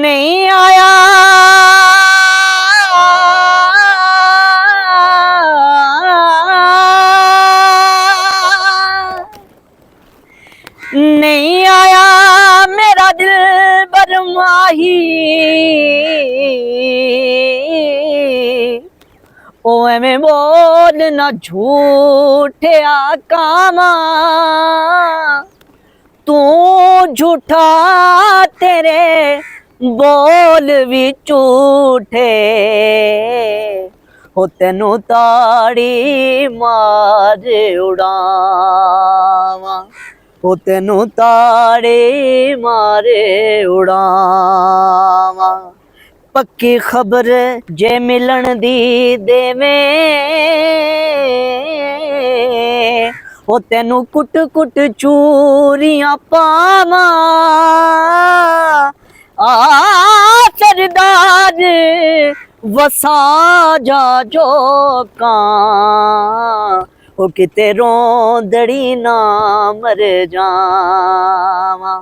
नहीं आया नहीं आया मेरा दिल बरमाही ओ एवें बोल ना झूठे कामा तू झूठा तेरे बोल भी झूठे हो तेनू ताड़ी मार उड़ावा हो तेनू ताड़ी मार उड़ावा पक्की खबर जे मिलन दी देवे हो तेनू कुट कुट चूरियां पावा आ सरदार वसा जा जोका हो किते रोंदड़ी ना मर जावा।